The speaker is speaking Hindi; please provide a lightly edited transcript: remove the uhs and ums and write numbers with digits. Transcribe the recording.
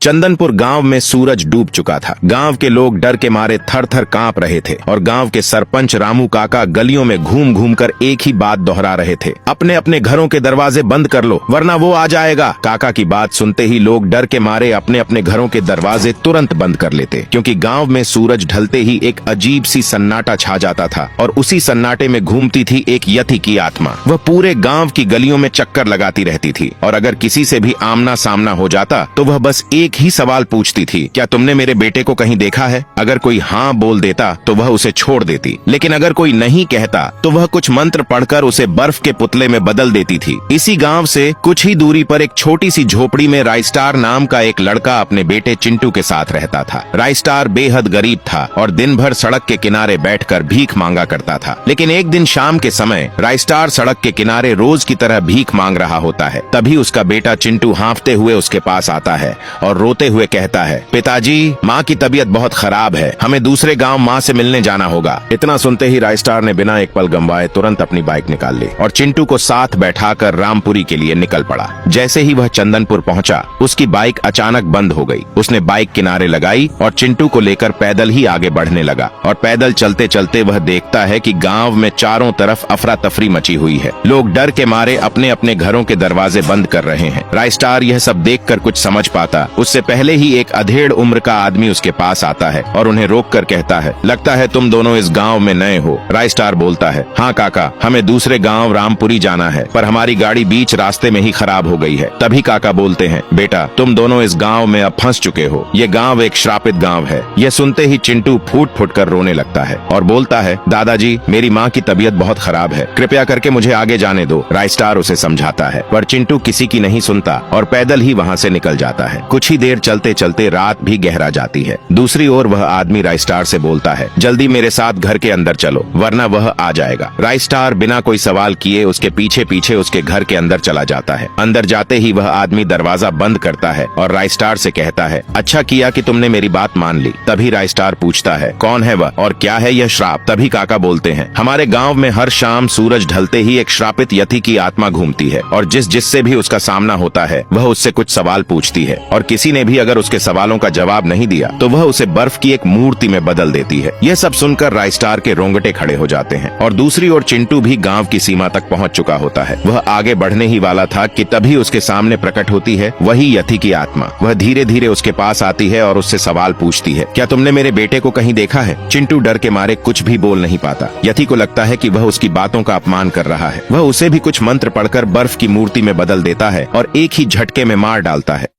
चंदनपुर गांव में सूरज डूब चुका था। गांव के लोग डर के मारे थर थर कांप रहे थे और गांव के सरपंच रामू काका गलियों में घूम घूम कर एक ही बात दोहरा रहे थे, अपने अपने घरों के दरवाजे बंद कर लो वरना वो आ जाएगा। काका की बात सुनते ही लोग डर के मारे अपने अपने घरों के दरवाजे तुरंत बंद कर लेते, क्योंकि गांव में सूरज ढलते ही एक अजीब सी सन्नाटा छा जाता था और उसी सन्नाटे में घूमती थी एक यति की आत्मा। वह पूरे गांव की गलियों में चक्कर लगाती रहती थी और अगर किसी से भी आमना सामना हो जाता तो वह बस एक ही सवाल पूछती थी, क्या तुमने मेरे बेटे को कहीं देखा है? अगर कोई हाँ बोल देता तो वह उसे छोड़ देती, लेकिन अगर कोई नहीं कहता तो वह कुछ मंत्र पढ़कर उसे बर्फ के पुतले में बदल देती थी। इसी गांव से कुछ ही दूरी पर एक छोटी सी झोपड़ी में राइस्टार नाम का एक लड़का अपने बेटे चिंटू के साथ रहता था। राइस्टार बेहद गरीब था और दिन भर सड़क के किनारे बैठकर भीख मांगा करता था, लेकिन एक दिन शाम के समय राइस्टार सड़क के किनारे रोज की तरह भीख मांग रहा होता है। तभी उसका बेटा चिंटू हांफते हुए उसके पास आता है और रोते हुए कहता है, पिताजी, माँ की तबीयत बहुत खराब है, हमें दूसरे गांव माँ से मिलने जाना होगा। इतना सुनते ही राइस्टार ने बिना एक पल गंवाए तुरंत अपनी बाइक निकाल ली और चिंटू को साथ बैठाकर रामपुरी के लिए निकल पड़ा। जैसे ही वह चंदनपुर पहुंचा, उसकी बाइक अचानक बंद हो गई। उसने बाइक किनारे लगाई और चिंटू को लेकर पैदल ही आगे बढ़ने लगा और पैदल चलते चलते वह देखता है कि गांव में चारों तरफ अफरा तफरी मची हुई है। लोग डर के मारे अपने अपने घरों के दरवाजे बंद कर रहे हैं। राइस्टार यह सब देखकर कुछ समझ पाता उससे पहले ही एक अधेड़ उम्र का आदमी उसके पास आता है और उन्हें रोककर कहता है, लगता है तुम दोनों इस गांव में नए हो। राइस्टार बोलता है, हाँ काका, हमें दूसरे गांव रामपुरी जाना है, पर हमारी गाड़ी बीच रास्ते में ही खराब हो गई है। तभी काका बोलते हैं, बेटा, तुम दोनों इस गांव में अब फंस चुके हो। ये गांव एक श्रापित गांव है। यह सुनते ही चिंटू फूट फूट कर रोने लगता है और बोलता है, दादाजी, मेरी माँ की तबीयत बहुत खराब है, कृपया करके मुझे आगे जाने दो। राइस्टार उसे समझाता है, पर चिंटू किसी की नहीं सुनता और पैदल ही वहाँ से निकल जाता है। कुछ ही देर चलते चलते रात भी गहरा जाती है। दूसरी ओर वह आदमी राइस्टार से बोलता है, जल्दी मेरे साथ घर के अंदर चलो वरना वह आ जाएगा। राइस्टार बिना कोई सवाल किए उसके पीछे पीछे उसके घर के अंदर चला जाता है। अंदर जाते ही वह आदमी दरवाजा बंद करता है और राइस्टार से कहता है, अच्छा किया कि तुमने मेरी बात मान ली। तभी राइस्टार पूछता है, कौन है वह और क्या है यह श्राप? तभी काका बोलते हैं, हमारे गाँव में हर शाम सूरज ढलते ही एक श्रापित यति की आत्मा घूमती है और जिससे भी उसका सामना होता है वह उससे कुछ सवाल पूछती है और किसी ने भी अगर उसके सवालों का जवाब नहीं दिया तो वह उसे बर्फ की एक मूर्ति में बदल देती है। यह सब सुनकर राइस्टार के रोंगटे खड़े हो जाते हैं और दूसरी ओर चिंटू भी गांव की सीमा तक पहुंच चुका होता है। वह आगे बढ़ने ही वाला था कि तभी उसके सामने प्रकट होती है वही यति की आत्मा। वह धीरे धीरे उसके पास आती है और उससे सवाल पूछती है, क्या तुमने मेरे बेटे को कहीं देखा है? चिंटू डर के मारे कुछ भी बोल नहीं पाता। यति को लगता है कि वह उसकी बातों का अपमान कर रहा है। वह उसे भी कुछ मंत्र पढ़कर बर्फ की मूर्ति में बदल देता है और एक ही झटके में मार डालता है।